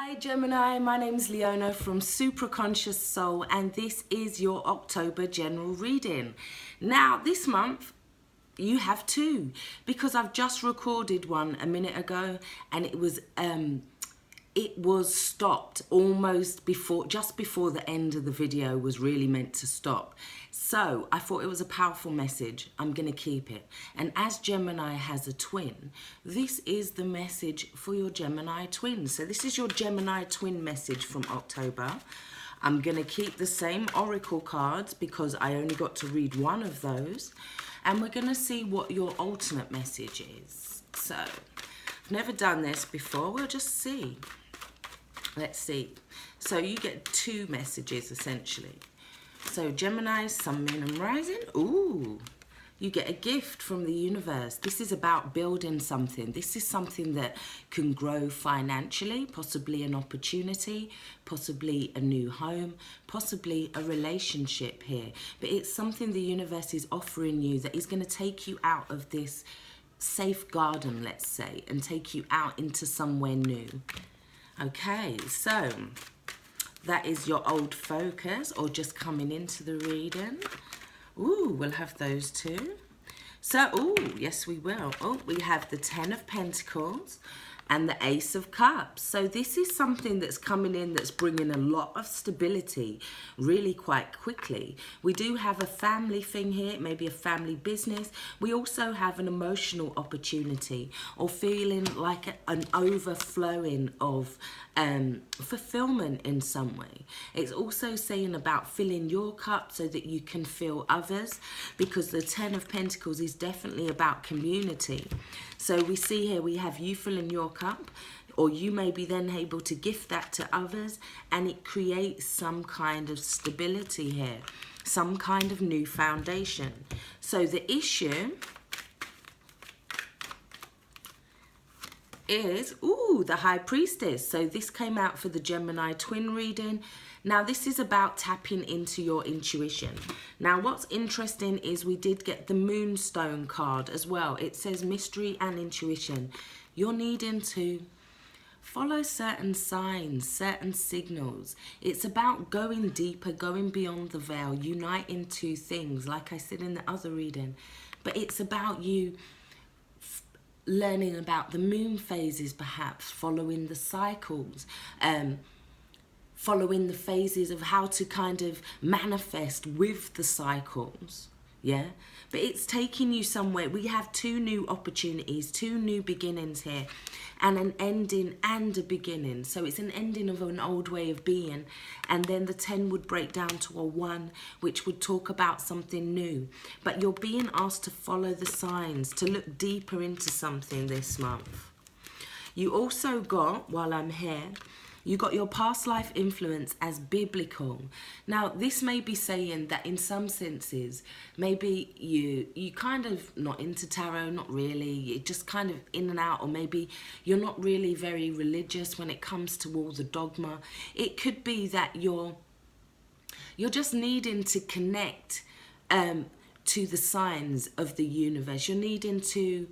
Hi Gemini, my name is Leona from Supra Conscioussoul, and this is your October general reading. Now this month you have two, because I've just recorded one a minute ago and it was stopped almost just before the end of the video was really meant to stop. So I thought it was a powerful message. I'm going to keep it. And as Gemini has a twin, this is the message for your Gemini twin. So this is your Gemini twin message from October. I'm going to keep the same oracle cards because I only got to read one of those. And we're going to see what your alternate message is. So I've never done this before. We'll just see. Let's see. So you get two messages essentially. So Gemini, Sun, Moon and Rising. Ooh, you get a gift from the universe. This is about building something. This is something that can grow financially, possibly an opportunity, possibly a new home, possibly a relationship here. But it's something the universe is offering you that is going to take you out of this safe garden, let's say, and take you out into somewhere new. Okay, so that is your old focus or just coming into the reading. Ooh, we'll have those two. So, ooh, yes we will. Oh, we have the 10 of Pentacles and the Ace of Cups. So this is something that's coming in that's bringing a lot of stability really quite quickly. We do have a family thing here, maybe a family business. We also have an emotional opportunity or feeling like an overflowing of fulfillment in some way. It's also saying about filling your cup so that you can fill others, because the 10 of Pentacles is definitely about community. So we see here we have you filling your cup, or you may be then able to gift that to others, and it creates some kind of stability here, some kind of new foundation. So the issue is, ooh, the High Priestess. So this came out for the Gemini twin reading. Now this is about tapping into your intuition. Now what's interesting is we did get the Moonstone card as well. It says mystery and intuition. You're needing to follow certain signs, certain signals. It's about going deeper, going beyond the veil, uniting two things, like I said in the other reading. But it's about you learning about the moon phases, perhaps following the cycles, following the phases of how to kind of manifest with the cycles. Yeah, but it's taking you somewhere. We have two new opportunities, two new beginnings here, and an ending and a beginning. So it's an ending of an old way of being, and then the 10 would break down to a 1, which would talk about something new. But you're being asked to follow the signs, to look deeper into something this month. You also got, while I'm here, you got your past life influence as biblical. Now, this may be saying that in some senses, maybe you kind of not into tarot, not really, you're just kind of in and out, or maybe you're not really very religious when it comes to all the dogma. It could be that you're just needing to connect to the signs of the universe. You're needing to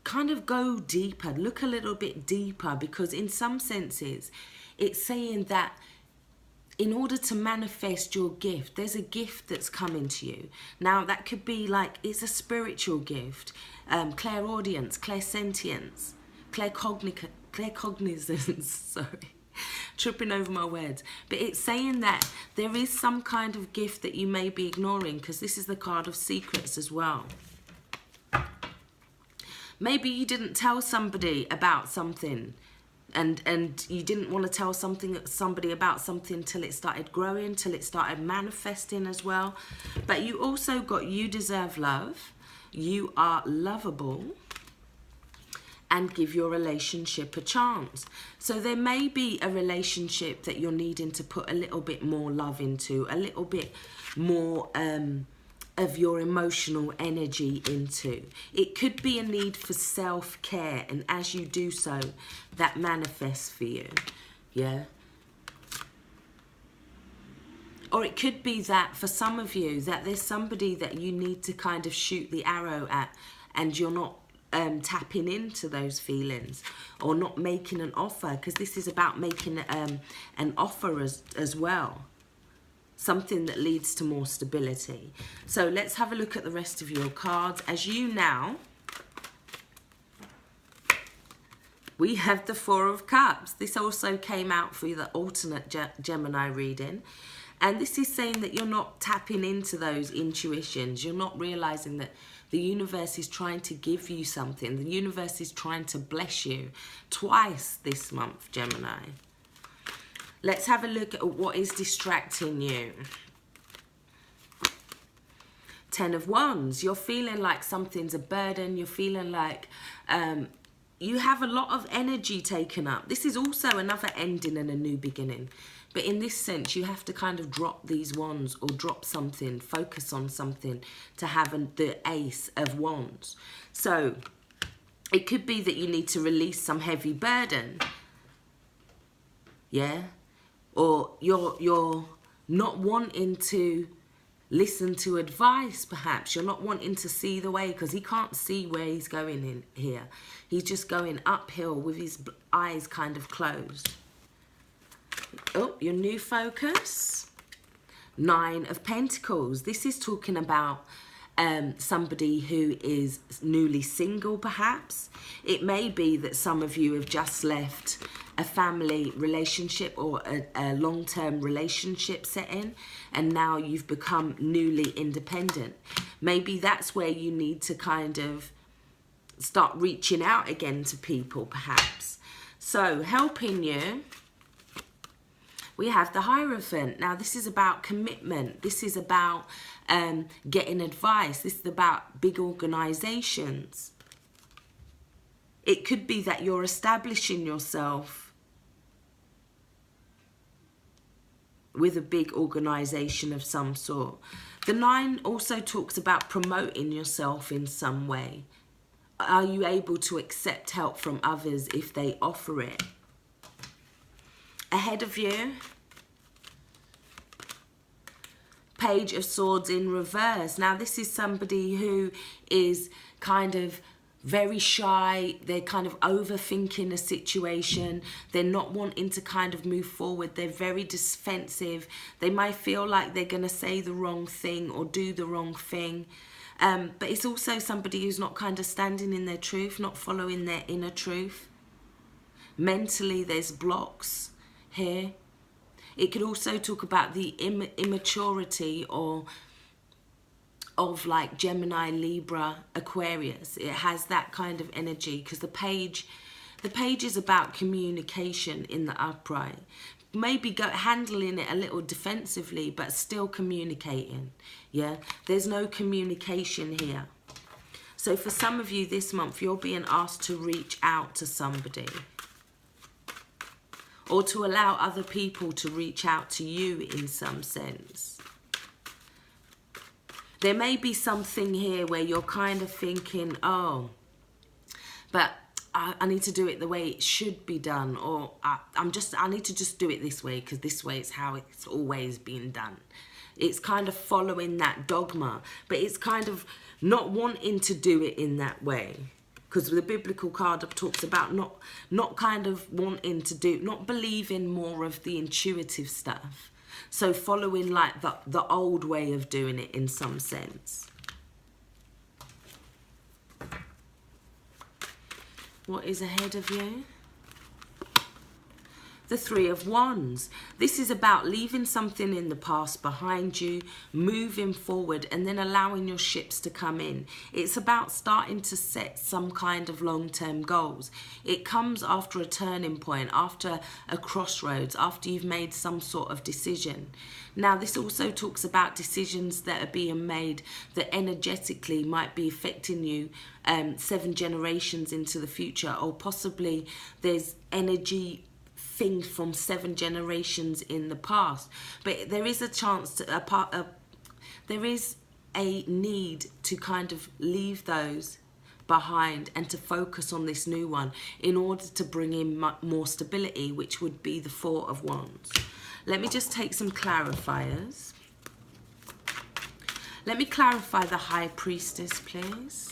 kind of go deeper, look a little bit deeper, because in some senses it's saying that in order to manifest your gift, there's a gift that's coming to you. Now that could be like, it's a spiritual gift, clairaudience, clairsentience, claircognizance, sorry, tripping over my words. But it's saying that there is some kind of gift that you may be ignoring, because this is the card of secrets as well. Maybe you didn't tell somebody about something, and you didn't want to tell somebody about something till it started growing, till it started manifesting as well. But you also got, you deserve love, you are lovable, and give your relationship a chance. So there may be a relationship that you're needing to put a little bit more love into, a little bit more of your emotional energy into. It could be a need for self-care, and as you do so, that manifests for you. Yeah. Or it could be that for some of you, that there's somebody that you need to kind of shoot the arrow at, and you're not tapping into those feelings, or not making an offer, because this is about making an offer as well. Something that leads to more stability. So let's have a look at the rest of your cards. As you now, we have the Four of Cups. This also came out for the alternate Gemini reading. And this is saying that you're not tapping into those intuitions. You're not realizing that the universe is trying to give you something. The universe is trying to bless you twice this month, Gemini. Let's have a look at what is distracting you. Ten of Wands. You're feeling like something's a burden. You're feeling like you have a lot of energy taken up. This is also another ending and a new beginning. But in this sense, you have to kind of drop these wands, or drop something, focus on something to have the Ace of Wands. So it could be that you need to release some heavy burden. Yeah? Or you're not wanting to listen to advice, perhaps. You're not wanting to see the way, because he can't see where he's going in here. He's just going uphill with his eyes kind of closed. Oh, your new focus. Nine of Pentacles. This is talking about somebody who is newly single, perhaps. It may be that some of you have just left a family relationship or a long-term relationship setting, and now you've become newly independent. Maybe that's where you need to kind of start reaching out again to people, perhaps. So helping you, we have the Hierophant. Now this is about commitment. This is about getting advice. This is about big organizations. It could be that you're establishing yourself with a big organization of some sort. The Nine also talks about promoting yourself in some way. Are you able to accept help from others if they offer it? Ahead of you, Page of Swords in reverse. Now this is somebody who is kind of very shy. They're kind of overthinking a situation. They're not wanting to kind of move forward. They're very defensive. They might feel like they're going to say the wrong thing or do the wrong thing. But it's also somebody who's not kind of standing in their truth, not following their inner truth. Mentally, there's blocks here. It could also talk about the immaturity or of like Gemini, Libra, Aquarius. It has that kind of energy, because the page is about communication in the upright. Maybe handling it a little defensively, but still communicating. Yeah, there's no communication here. So for some of you this month, you're being asked to reach out to somebody, or to allow other people to reach out to you in some sense. There may be something here where you're kind of thinking, oh, but I need to do it the way it should be done, or I need to just do it this way, because this way is how it's always been done. It's kind of following that dogma, but it's kind of not wanting to do it in that way. Because the biblical card talks about not kind of wanting to do, not believing more of the intuitive stuff. So following like the old way of doing it in some sense. What is ahead of you? The Three of Wands. This is about leaving something in the past behind you, moving forward, and then allowing your ships to come in. It's about starting to set some kind of long-term goals. It comes after a turning point, after a crossroads, after you've made some sort of decision. Now, this also talks about decisions that are being made that energetically might be affecting you 7 generations into the future, or possibly there's energy things from 7 generations in the past. But there is a chance to there is a need to kind of leave those behind and to focus on this new one in order to bring in more stability, which would be the Four of Wands. Let me just take some clarifiers. Let me clarify the High Priestess, please.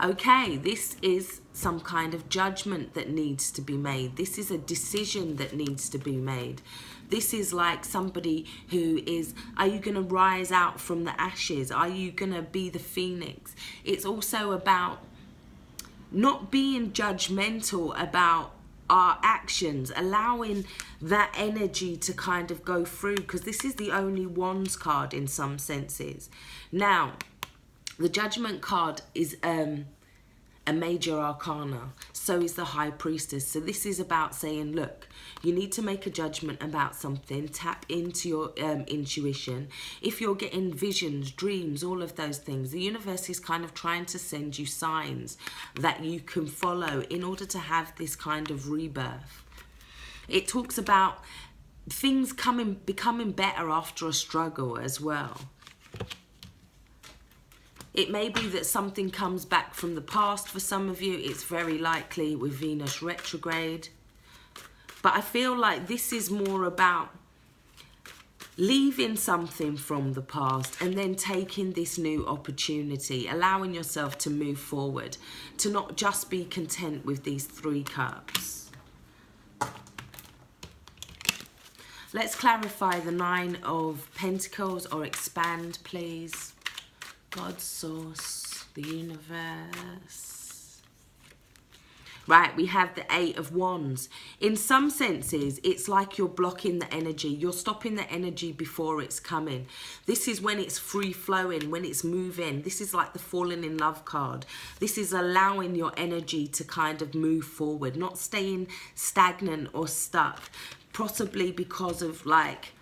Okay, this is some kind of judgment that needs to be made. This is a decision that needs to be made. This is like somebody who is, are you going to rise out from the ashes? Are you going to be the phoenix? It's also about not being judgmental about our actions, allowing that energy to kind of go through, because this is the only Wands card in some senses. Now, the Judgment card is a major arcana. So is the High Priestess. So this is about saying, look, you need to make a judgment about something. Tap into your intuition. If you're getting visions, dreams, all of those things, the universe is kind of trying to send you signs that you can follow in order to have this kind of rebirth. It talks about things becoming better after a struggle as well. It may be that something comes back from the past for some of you. It's very likely with Venus retrograde. But I feel like this is more about leaving something from the past and then taking this new opportunity, allowing yourself to move forward, to not just be content with these 3 cups. Let's clarify the 9 of Pentacles, or expand, please. God, source, the universe. Right, we have the 8 of Wands. In some senses, it's like you're blocking the energy. You're stopping the energy before it's coming. This is when it's free flowing, when it's moving. This is like the falling in love card. This is allowing your energy to kind of move forward, not staying stagnant or stuck. Possibly because of like,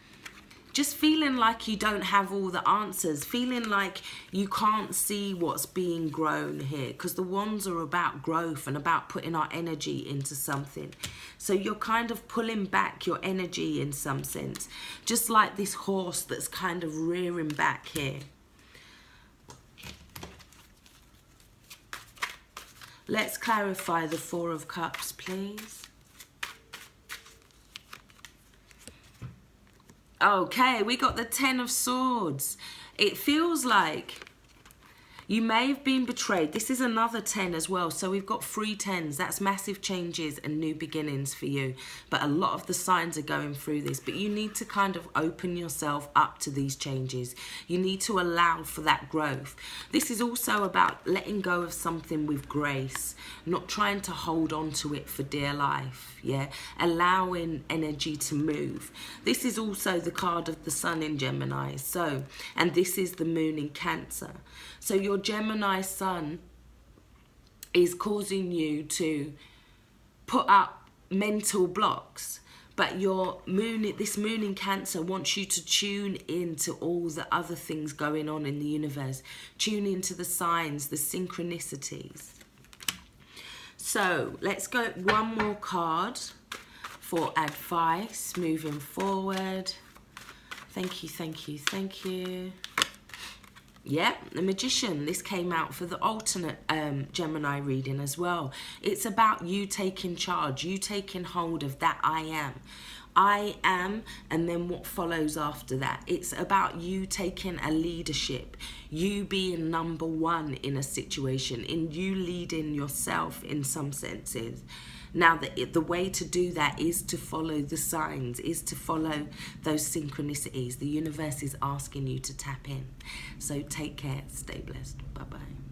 just feeling like you don't have all the answers, feeling like you can't see what's being grown here, because the Wands are about growth and about putting our energy into something. So you're kind of pulling back your energy in some sense, just like this horse that's kind of rearing back here. Let's clarify the 4 of Cups, please. Okay, we got the 10 of Swords. It feels like you may have been betrayed. This is another 10 as well. So we've got 3 10s. That's massive changes and new beginnings for you. But a lot of the signs are going through this. But you need to kind of open yourself up to these changes. You need to allow for that growth. This is also about letting go of something with grace. Not trying to hold on to it for dear life. Yeah, allowing energy to move. This is also the card of the Sun in Gemini. So, and this is the Moon in Cancer. So your Gemini Sun is causing you to put up mental blocks. But your moon, this Moon in Cancer wants you to tune into all the other things going on in the universe. Tune into the signs, the synchronicities. So let's go 1 more card for advice moving forward. Thank you, thank you, thank you. Yep, the Magician. This came out for the alternate Gemini reading as well. It's about you taking charge, you taking hold of that I am. I am, and then what follows after that. It's about you taking a leadership, you being number 1 in a situation, in you leading yourself in some senses. Now, the way to do that is to follow the signs, is to follow those synchronicities. The universe is asking you to tap in. So take care, stay blessed, bye-bye.